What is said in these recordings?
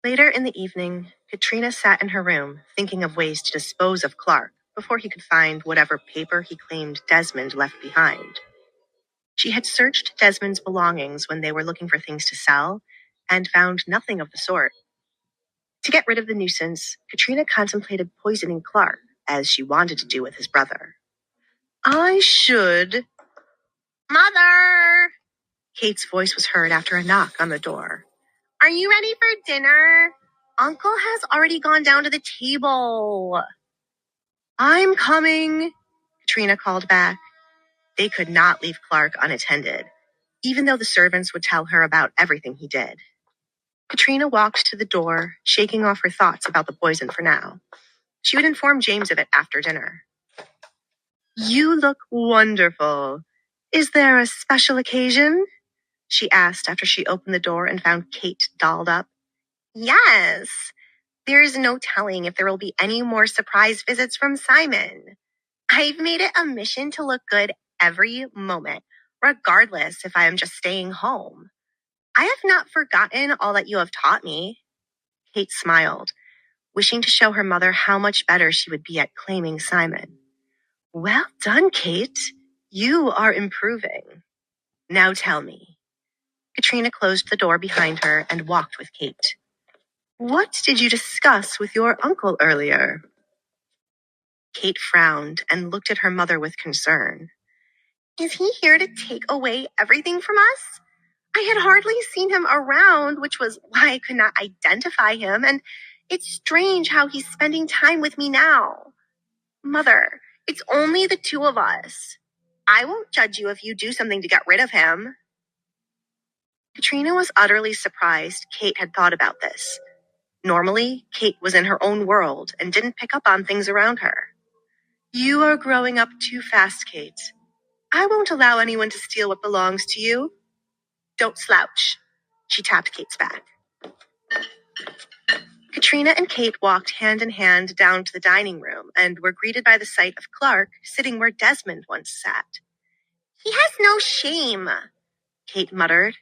Later in the evening, Katrina sat in her room thinking of ways to dispose of Clark before he could find whatever paper he claimed Desmond left behind. She had searched Desmond's belongings when they were looking for things to sell and found nothing of the sort. To get rid of the nuisance, Katrina contemplated poisoning Clark, as she wanted to do with his brother. I should... Mother! Kate's voice was heard after a knock on the door. Are you ready for dinner? Uncle has already gone down to the table. I'm coming, Katrina called back. They could not leave Clark unattended, even though the servants would tell her about everything he did. Katrina walked to the door, shaking off her thoughts about the poison for now. She would inform James of it after dinner. You look wonderful. Is there a special occasion? She asked after she opened the door and found Kate dolled up. Yes. There's no telling if there will be any more surprise visits from Simon. I've made it a mission to look good every moment, regardless if I am just staying home. I have not forgotten all that you have taught me. Kate smiled, wishing to show her mother how much better she would be at claiming Simon. Well done, Kate. You are improving. Now tell me. Katrina closed the door behind her and walked with Kate. What did you discuss with your uncle earlier? Kate frowned and looked at her mother with concern. Is he here to take away everything from us? I had hardly seen him around, which was why I could not identify him, and it's strange how he's spending time with me now. Mother, it's only the two of us. I won't judge you if you do something to get rid of him. Katrina was utterly surprised Kate had thought about this. Normally, Kate was in her own world and didn't pick up on things around her. You are growing up too fast, Kate. I won't allow anyone to steal what belongs to you. Don't slouch. She tapped Kate's back. Katrina and Kate walked hand in hand down to the dining room and were greeted by the sight of Clark sitting where Desmond once sat. He has no shame, Kate muttered,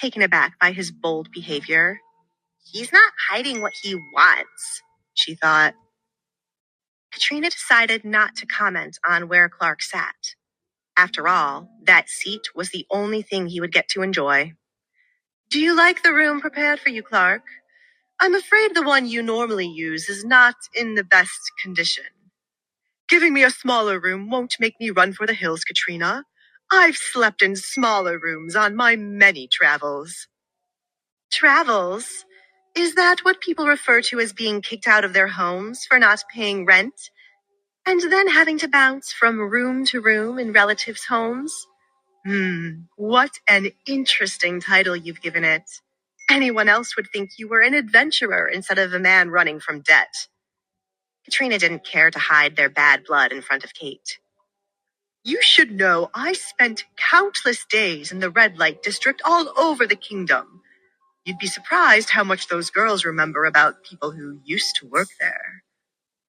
taken aback by his bold behavior. He's not hiding what he wants, she thought. Katrina decided not to comment on where Clark sat. After all, that seat was the only thing he would get to enjoy. Do you like the room prepared for you, Clark? I'm afraid the one you normally use is not in the best condition. Giving me a smaller room won't make me run for the hills, Katrina. I've slept in smaller rooms on my many travels. Travels? Is that what people refer to as being kicked out of their homes for not paying rent? And then having to bounce from room to room in relatives' homes? What an interesting title you've given it. Anyone else would think you were an adventurer instead of a man running from debt. Katrina didn't care to hide their bad blood in front of Kate. You should know I spent countless days in the red light district all over the kingdom. You'd be surprised how much those girls remember about people who used to work there.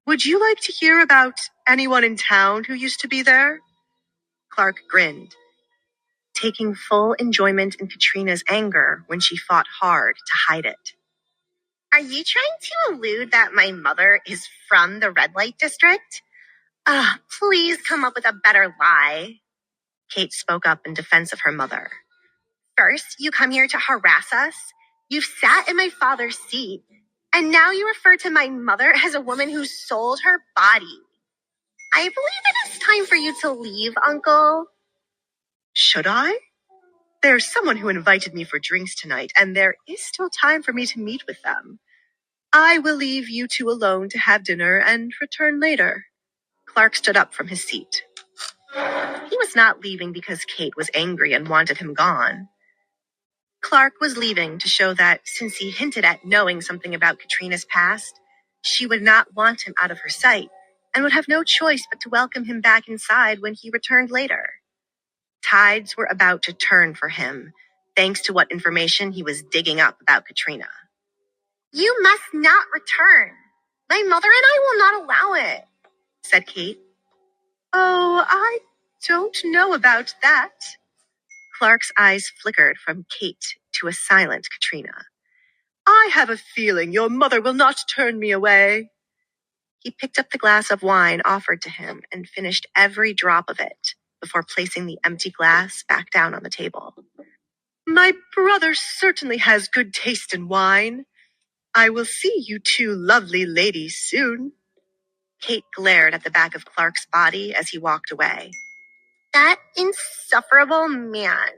Would you like to hear about anyone in town who used to be there? Clark grinned, taking full enjoyment in Katrina's anger when she fought hard to hide it. Are you trying to allude that my mother is from the red light district? Please come up with a better lie. Kate spoke up in defense of her mother. First, you come here to harass us. You've sat in my father's seat. And now you refer to my mother as a woman who sold her body. I believe it is time for you to leave, Uncle. Should I? There's someone who invited me for drinks tonight, and there is still time for me to meet with them. I will leave you two alone to have dinner and return later. Clark stood up from his seat. He was not leaving because Kate was angry and wanted him gone. Clark was leaving to show that since he hinted at knowing something about Katrina's past, she would not want him out of her sight and would have no choice but to welcome him back inside when he returned later. Tides were about to turn for him, thanks to what information he was digging up about Katrina. You must not return. My mother and I will not allow it, said Kate. Oh, I don't know about that. Clark's eyes flickered from Kate to a silent Katrina. I have a feeling your mother will not turn me away. He picked up the glass of wine offered to him and finished every drop of it before placing the empty glass back down on the table. My brother certainly has good taste in wine. I will see you two lovely ladies soon. Kate glared at the back of Clark's body as he walked away. That insufferable man.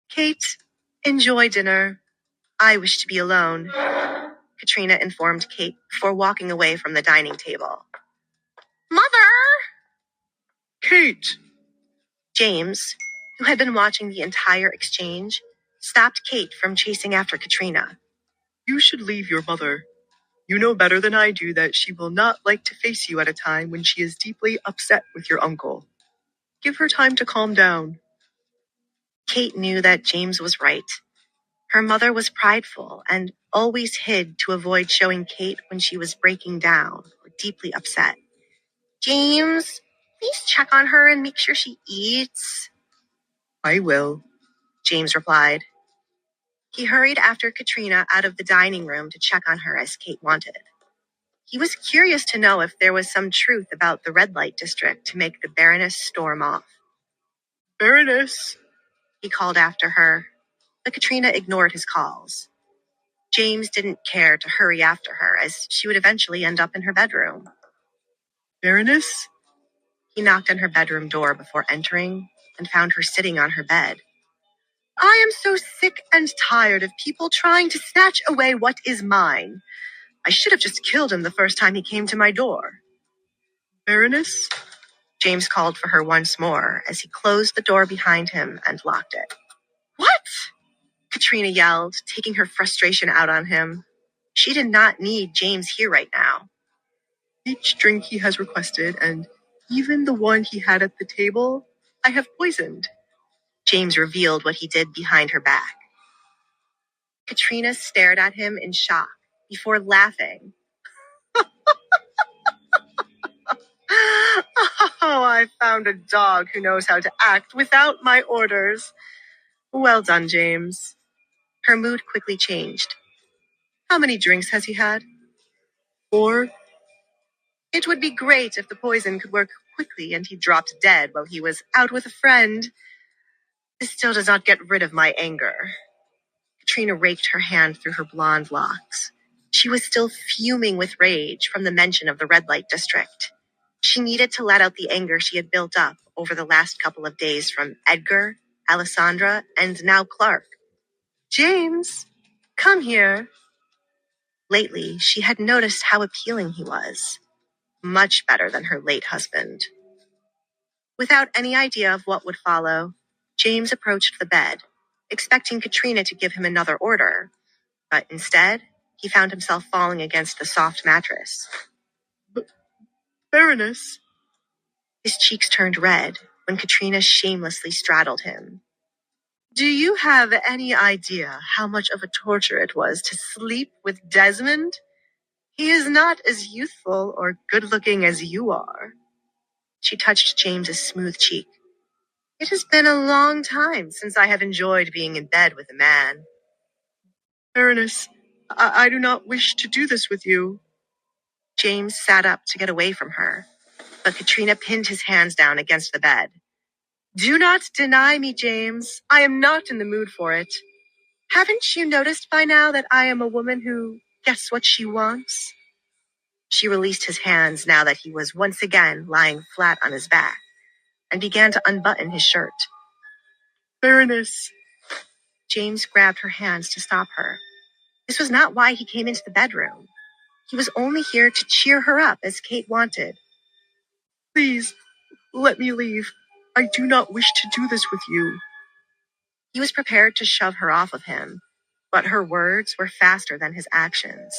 Kate, enjoy dinner. I wish to be alone, Katrina informed Kate before walking away from the dining table. Mother! Kate! James, who had been watching the entire exchange, stopped Kate from chasing after Katrina. You should leave your mother. You know better than I do that she will not like to face you at a time when she is deeply upset with your uncle. Give her time to calm down. Kate knew that James was right. Her mother was prideful and always hid to avoid showing Kate when she was breaking down or deeply upset. James, please check on her and make sure she eats. I will, James replied. He hurried after Katrina out of the dining room to check on her as Kate wanted. He was curious to know if there was some truth about the red light district to make the Baroness storm off. Baroness, he called after her, but Katrina ignored his calls. James didn't care to hurry after her, as she would eventually end up in her bedroom. Baroness? He knocked on her bedroom door before entering and found her sitting on her bed. I am so sick and tired of people trying to snatch away what is mine. I should have just killed him the first time he came to my door. Baroness? James called for her once more as he closed the door behind him and locked it. What? Katrina yelled, taking her frustration out on him. She did not need James here right now. Each drink he has requested, and even the one he had at the table, I have poisoned. James revealed what he did behind her back. Katrina stared at him in shock before laughing. Oh, I found a dog who knows how to act without my orders. Well done, James. Her mood quickly changed. How many drinks has he had? 4. It would be great if the poison could work quickly and he dropped dead while he was out with a friend. This still does not get rid of my anger. Katrina raked her hand through her blonde locks. She was still fuming with rage from the mention of the red light district. She needed to let out the anger she had built up over the last couple of days from Edgar, Alessandra, and now Clark. James, come here. Lately, she had noticed how appealing he was. Much better than her late husband. Without any idea of what would follow, James approached the bed, expecting Katrina to give him another order, but instead, he found himself falling against the soft mattress. Baroness. His cheeks turned red when Katrina shamelessly straddled him. Do you have any idea how much of a torture it was to sleep with Desmond? He is not as youthful or good-looking as you are. She touched James's smooth cheek. It has been a long time since I have enjoyed being in bed with a man. Baroness, I do not wish to do this with you. James sat up to get away from her, but Katrina pinned his hands down against the bed. Do not deny me, James. I am not in the mood for it. Haven't you noticed by now that I am a woman who gets what she wants? She released his hands now that he was once again lying flat on his back and began to unbutton his shirt. Baroness. James grabbed her hands to stop her. This was not why he came into the bedroom. He was only here to cheer her up as Kate wanted. Please, let me leave. I do not wish to do this with you. He was prepared to shove her off of him, but her words were faster than his actions.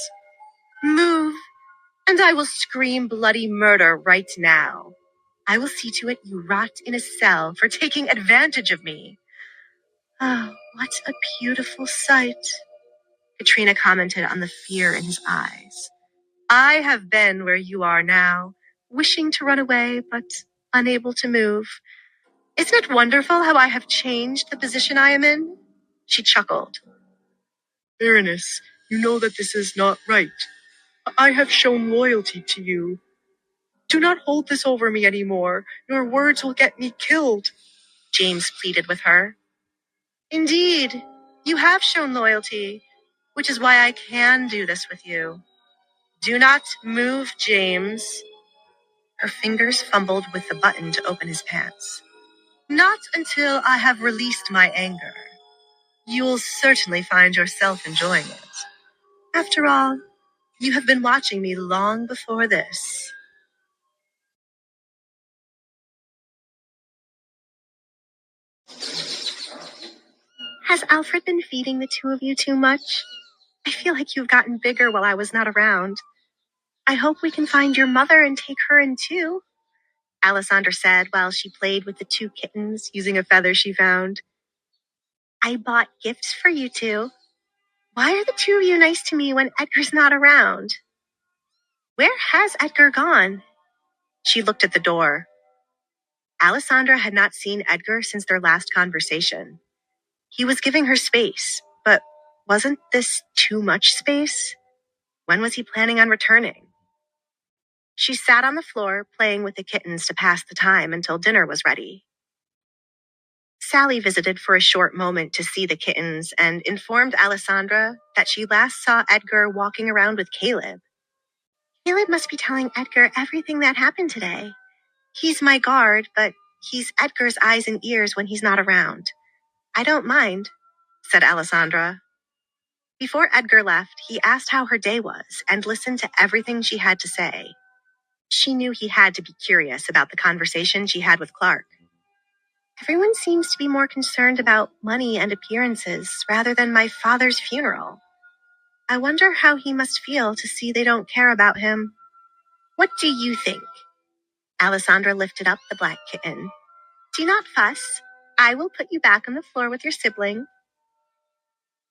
Move, and I will scream bloody murder right now. I will see to it you rot in a cell for taking advantage of me. Oh, what a beautiful sight. Katrina commented on the fear in his eyes. I have been where you are now, wishing to run away, but unable to move. Isn't it wonderful how I have changed the position I am in? She chuckled. Baroness, You know that this is not right. I have shown loyalty to you. Do not hold this over me anymore. Your words will get me killed, James pleaded with her. Indeed, you have shown loyalty, which is why I can do this with you. Do not move, James. Her fingers fumbled with the button to open his pants. Not until I have released my anger. You'll certainly find yourself enjoying it. After all, you have been watching me long before this. Has Alfred been feeding the two of you too much? I feel like you've gotten bigger while I was not around. I hope we can find your mother and take her in too, Alessandra said while she played with the two kittens using a feather she found. I bought gifts for you two. Why are the two of you nice to me when Edgar's not around? Where has Edgar gone? She looked at the door. Alessandra had not seen Edgar since their last conversation. He was giving her space, but wasn't this too much space? When was he planning on returning? She sat on the floor playing with the kittens to pass the time until dinner was ready. Sally visited for a short moment to see the kittens and informed Alessandra that she last saw Edgar walking around with Caleb. Caleb must be telling Edgar everything that happened today. He's my guard, but he's Edgar's eyes and ears when he's not around. I don't mind, said Alessandra. Before Edgar left, he asked how her day was and listened to everything she had to say. She knew he had to be curious about the conversation she had with Clark. Everyone seems to be more concerned about money and appearances rather than my father's funeral. I wonder how he must feel to see they don't care about him. What do you think? Alessandra lifted up the black kitten. Do not fuss. I will put you back on the floor with your sibling.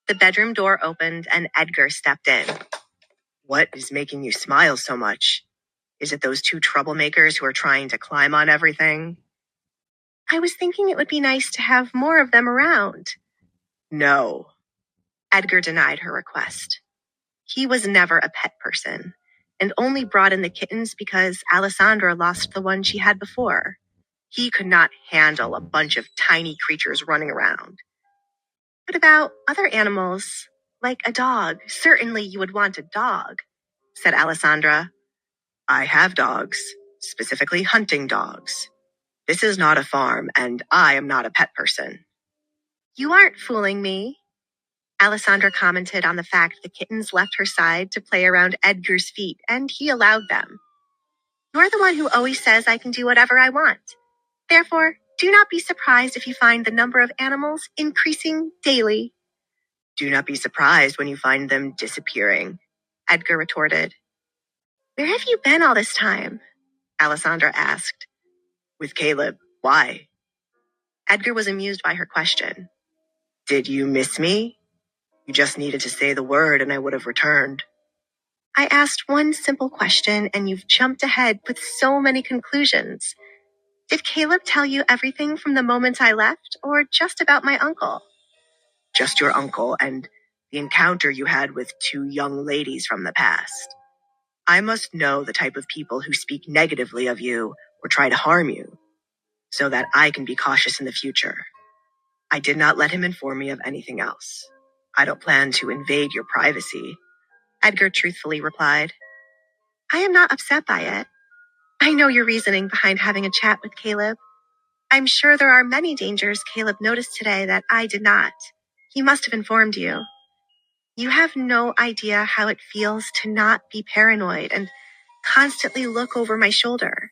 The bedroom door opened and Edgar stepped in. What is making you smile so much? Is it those two troublemakers who are trying to climb on everything? I was thinking it would be nice to have more of them around. No. Edgar denied her request. He was never a pet person, and only brought in the kittens because Alessandra lost the one she had before. He could not handle a bunch of tiny creatures running around. What about other animals? Like a dog. Certainly you would want a dog, said Alessandra. I have dogs, specifically hunting dogs. This is not a farm, and I am not a pet person. You aren't fooling me. Alessandra commented on the fact the kittens left her side to play around Edgar's feet, and he allowed them. You're the one who always says I can do whatever I want. Therefore, do not be surprised if you find the number of animals increasing daily. Do not be surprised when you find them disappearing, Edgar retorted. Where have you been all this time? Alessandra asked. With Caleb. Why? Edgar was amused by her question. Did you miss me? You just needed to say the word and I would have returned. I asked one simple question and you've jumped ahead with so many conclusions. Did Caleb tell you everything from the moment I left or just about my uncle? Just your uncle and the encounter you had with two young ladies from the past. I must know the type of people who speak negatively of you or try to harm you, so that I can be cautious in the future. I did not let him inform me of anything else. I don't plan to invade your privacy, Edgar truthfully replied. I am not upset by it. I know your reasoning behind having a chat with Caleb. I'm sure there are many dangers Caleb noticed today that I did not. He must have informed you. You have no idea how it feels to not be paranoid and constantly look over my shoulder.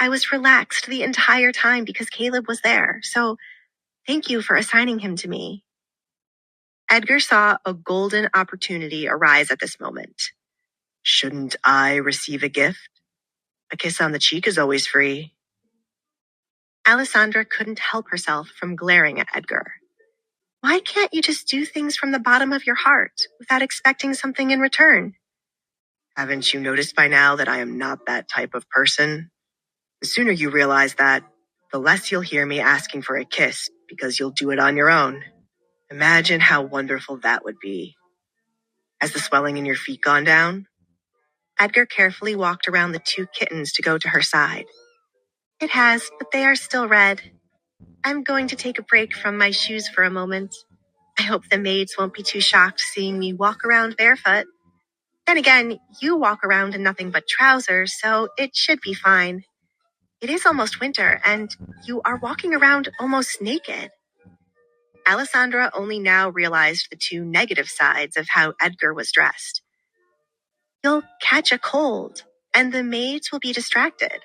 I was relaxed the entire time because Caleb was there, so thank you for assigning him to me. Edgar saw a golden opportunity arise at this moment. Shouldn't I receive a gift? A kiss on the cheek is always free. Alessandra couldn't help herself from glaring at Edgar. Why can't you just do things from the bottom of your heart without expecting something in return? Haven't you noticed by now that I am not that type of person? The sooner you realize that, the less you'll hear me asking for a kiss because you'll do it on your own. Imagine how wonderful that would be. Has the swelling in your feet gone down? Edgar carefully walked around the two kittens to go to her side. It has, but they are still red. I'm going to take a break from my shoes for a moment. I hope the maids won't be too shocked seeing me walk around barefoot. Then again, you walk around in nothing but trousers, so it should be fine. It is almost winter, and you are walking around almost naked. Alessandra only now realized the two negative sides of how Edgar was dressed. You'll catch a cold, and the maids will be distracted.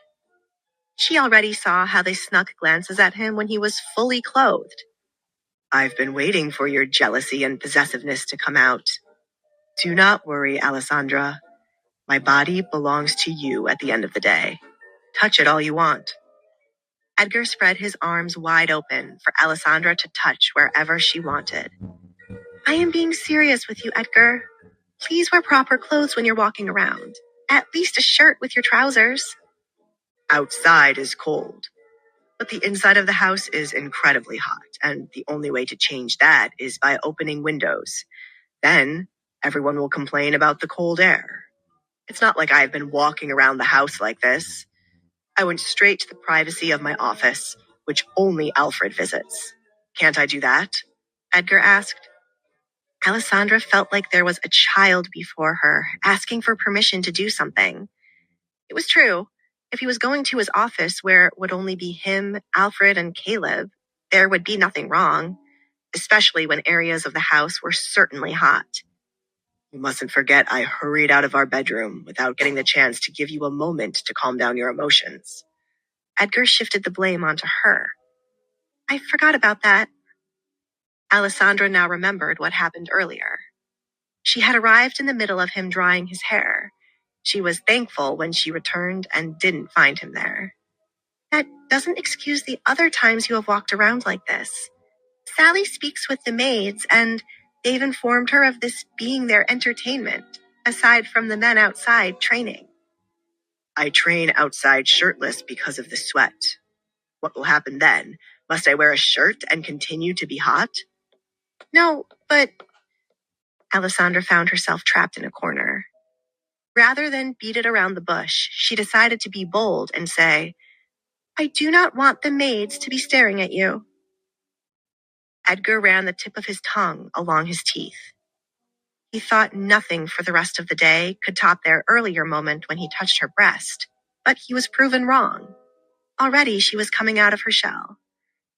She already saw how they snuck glances at him when he was fully clothed. I've been waiting for your jealousy and possessiveness to come out. Do not worry, Alessandra. My body belongs to you at the end of the day. Touch it all you want. Edgar spread his arms wide open for Alessandra to touch wherever she wanted. I am being serious with you, Edgar. Please wear proper clothes when you're walking around. At least a shirt with your trousers. Outside is cold, but the inside of the house is incredibly hot, and the only way to change that is by opening windows. Then, everyone will complain about the cold air. It's not like I've been walking around the house like this. I went straight to the privacy of my office, which only Alfred visits. Can't I do that? Edgar asked. Alessandra felt like there was a child before her, asking for permission to do something. It was true. If he was going to his office where it would only be him, Alfred, and Caleb, there would be nothing wrong, especially when areas of the house were certainly hot. You mustn't forget I hurried out of our bedroom without getting the chance to give you a moment to calm down your emotions. Edgar shifted the blame onto her. I forgot about that. Alessandra now remembered what happened earlier. She had arrived in the middle of him drying his hair. She was thankful when she returned and didn't find him there. That doesn't excuse the other times you have walked around like this. Sally speaks with the maids, and they've informed her of this being their entertainment, aside from the men outside training. I train outside shirtless because of the sweat. What will happen then? Must I wear a shirt and continue to be hot? No, but... Alessandra found herself trapped in a corner. Rather than beat it around the bush, she decided to be bold and say, I do not want the maids to be staring at you. Edgar ran the tip of his tongue along his teeth. He thought nothing for the rest of the day could top their earlier moment when he touched her breast, but he was proven wrong. Already she was coming out of her shell.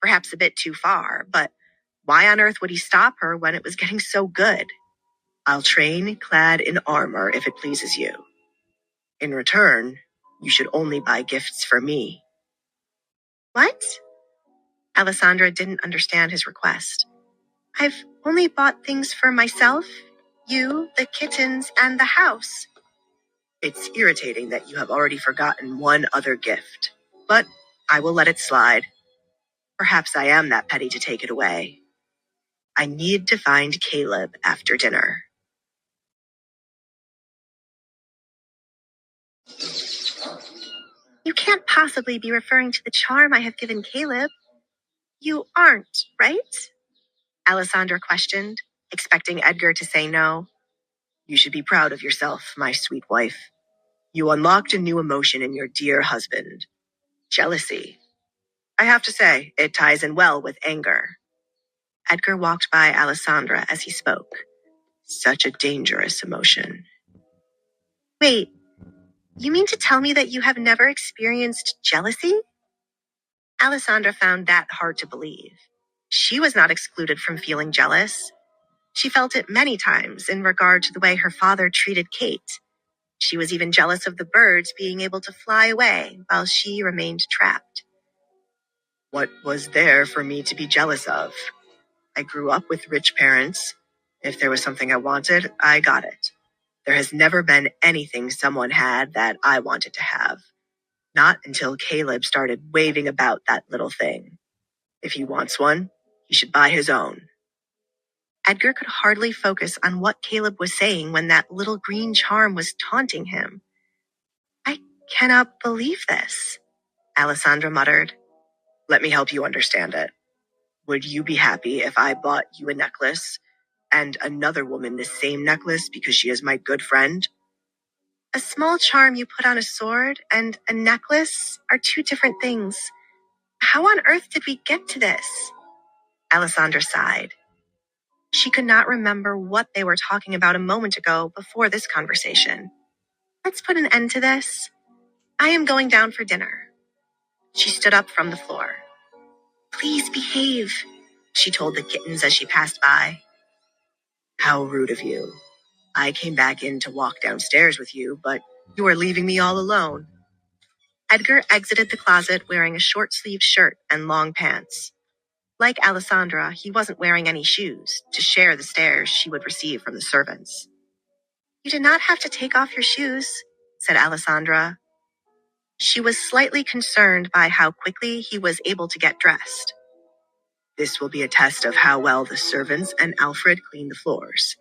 Perhaps a bit too far, but why on earth would he stop her when it was getting so good? I'll train clad in armor if it pleases you. In return, you should only buy gifts for me. What? Alessandra didn't understand his request. I've only bought things for myself, you, the kittens, and the house. It's irritating that you have already forgotten one other gift, but I will let it slide. Perhaps I am that petty to take it away. I need to find Caleb after dinner. You can't possibly be referring to the charm I have given Caleb. You aren't, right? Alessandra questioned, expecting Edgar to say no. You should be proud of yourself, my sweet wife. You unlocked a new emotion in your dear husband. Jealousy. I have to say, it ties in well with anger. Edgar walked by Alessandra as he spoke. Such a dangerous emotion. Wait, you mean to tell me that you have never experienced jealousy? Alessandra found that hard to believe. She was not excluded from feeling jealous. She felt it many times in regard to the way her father treated Kate. She was even jealous of the birds being able to fly away while she remained trapped. What was there for me to be jealous of? I grew up with rich parents. If there was something I wanted, I got it. There has never been anything someone had that I wanted to have. Not until Caleb started waving about that little thing. If he wants one, he should buy his own. Edgar could hardly focus on what Caleb was saying when that little green charm was taunting him. I cannot believe this, Alessandra muttered. Let me help you understand it. Would you be happy if I bought you a necklace? And another woman the same necklace because she is my good friend? A small charm you put on a sword and a necklace are two different things. How on earth did we get to this? Alessandra sighed. She could not remember what they were talking about a moment ago before this conversation. Let's put an end to this. I am going down for dinner. She stood up from the floor. Please behave, she told the kittens as she passed by. How rude of you. I came back in to walk downstairs with you, but you are leaving me all alone. Edgar exited the closet wearing a short-sleeved shirt and long pants. Like Alessandra, he wasn't wearing any shoes to share the stares she would receive from the servants. You did not have to take off your shoes, said Alessandra. She was slightly concerned by how quickly he was able to get dressed. This will be a test of how well the servants and Alfred clean the floors.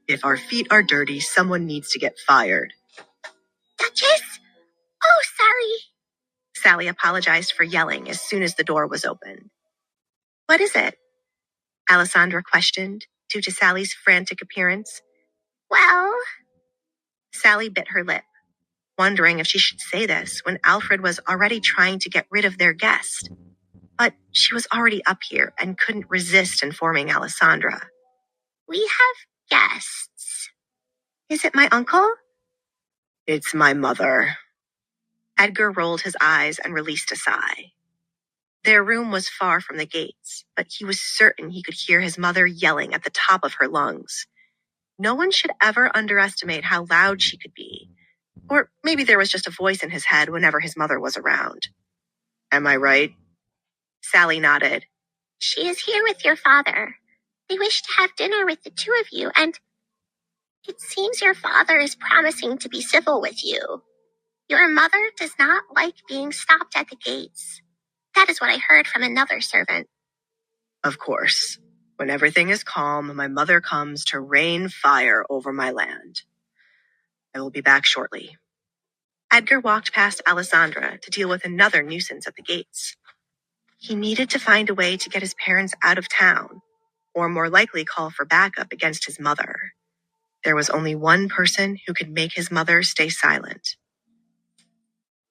If our feet are dirty, someone needs to get fired. Duchess! Oh, sorry. Sally apologized for yelling as soon as the door was opened. What is it? Alessandra questioned, due to Sally's frantic appearance. Well, Sally bit her lip, wondering if she should say this when Alfred was already trying to get rid of their guest. But she was already up here and couldn't resist informing Alessandra. We have guests. Is it my uncle? It's my mother. Edgar rolled his eyes and released a sigh. Their room was far from the gates, but he was certain he could hear his mother yelling at the top of her lungs. No one should ever underestimate how loud she could be. Or maybe there was just a voice in his head whenever his mother was around. Am I right? Sally nodded. She is here with your father. They wish to have dinner with the two of you, and it seems your father is promising to be civil with you. Your mother does not like being stopped at the gates. That is what I heard from another servant. Of course. When everything is calm, my mother comes to rain fire over my land. I will be back shortly. Edgar walked past Alessandra to deal with another nuisance at the gates. He needed to find a way to get his parents out of town, or more likely call for backup against his mother. There was only one person who could make his mother stay silent.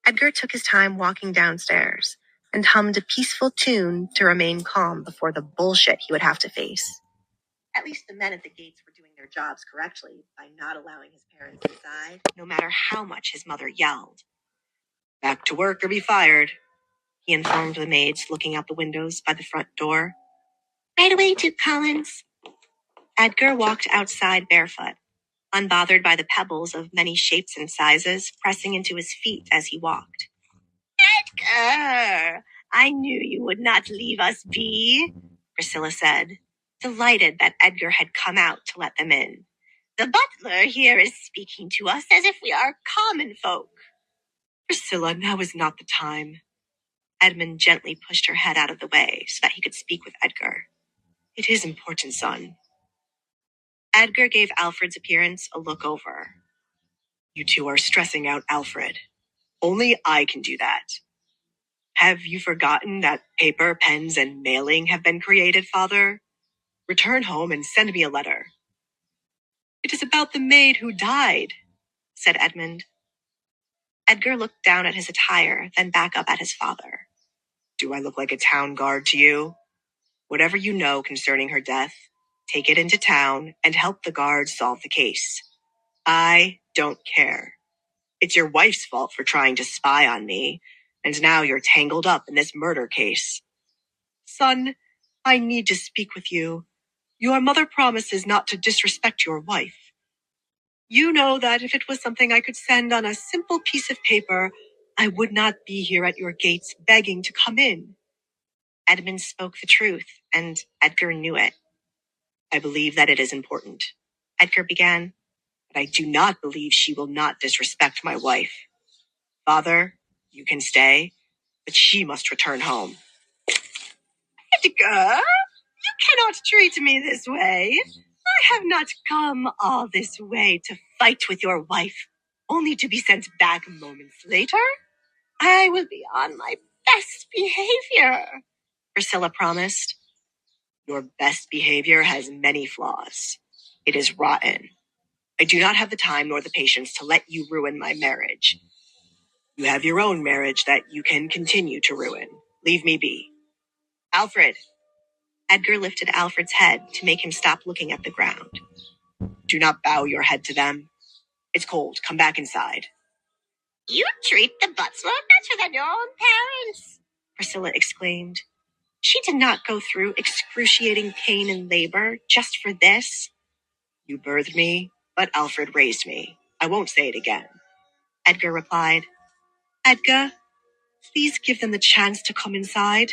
Edgar took his time walking downstairs and hummed a peaceful tune to remain calm before the bullshit he would have to face. At least the men at the gates were doing their jobs correctly by not allowing his parents inside, no matter how much his mother yelled. Back to work or be fired, he informed the maids looking out the windows by the front door. Right away, Duke Collins. Edgar walked outside barefoot, unbothered by the pebbles of many shapes and sizes pressing into his feet as he walked. Edgar, I knew you would not leave us be, Priscilla said, delighted that Edgar had come out to let them in. The butler here is speaking to us as if we are common folk. Priscilla, now is not the time. Edmund gently pushed her head out of the way so that he could speak with Edgar. It is important, son. Edgar gave Alfred's appearance a look over. You two are stressing out Alfred. Only I can do that. Have you forgotten that paper, pens, and mailing have been created, Father? Return home and send me a letter. It is about the maid who died, said Edmund. Edgar looked down at his attire, then back up at his father. Do I look like a town guard to you? Whatever you know concerning her death, take it into town and help the guards solve the case. I don't care. It's your wife's fault for trying to spy on me, and now you're tangled up in this murder case. Son, I need to speak with you. Your mother promises not to disrespect your wife. You know that if it was something I could send on a simple piece of paper, I would not be here at your gates begging to come in. Edmund spoke the truth, and Edgar knew it. I believe that it is important, Edgar began, but I do not believe she will not disrespect my wife. Father, you can stay, but she must return home. Edgar, you cannot treat me this way. I have not come all this way to fight with your wife, only to be sent back moments later. I will be on my best behavior, Priscilla promised. Your best behavior has many flaws. It is rotten. I do not have the time nor the patience to let you ruin my marriage. You have your own marriage that you can continue to ruin. Leave me be. Alfred. Edgar lifted Alfred's head to make him stop looking at the ground. Do not bow your head to them. It's cold. Come back inside. You treat the Buttswell better than your own parents, Priscilla exclaimed. She did not go through excruciating pain and labor just for this. You birthed me, but Alfred raised me. I won't say it again. Edgar replied. Edgar, please give them the chance to come inside.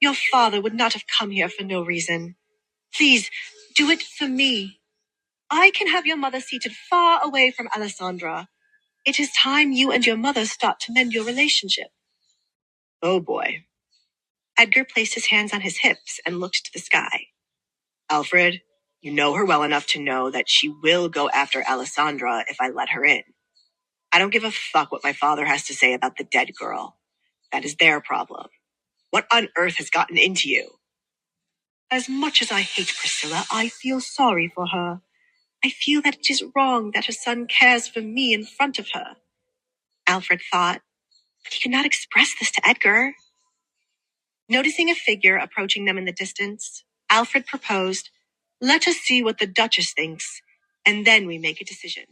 Your father would not have come here for no reason. Please, do it for me. I can have your mother seated far away from Alessandra. It is time you and your mother start to mend your relationship. Oh boy. Edgar placed his hands on his hips and looked to the sky. Alfred, you know her well enough to know that she will go after Alessandra if I let her in. I don't give a fuck what my father has to say about the dead girl. That is their problem. What on earth has gotten into you? As much as I hate Priscilla, I feel sorry for her. I feel that it is wrong that her son cares for me in front of her. Alfred thought, but he could not express this to Edgar. Noticing a figure approaching them in the distance, Alfred proposed, let us see what the Duchess thinks, and then we make a decision.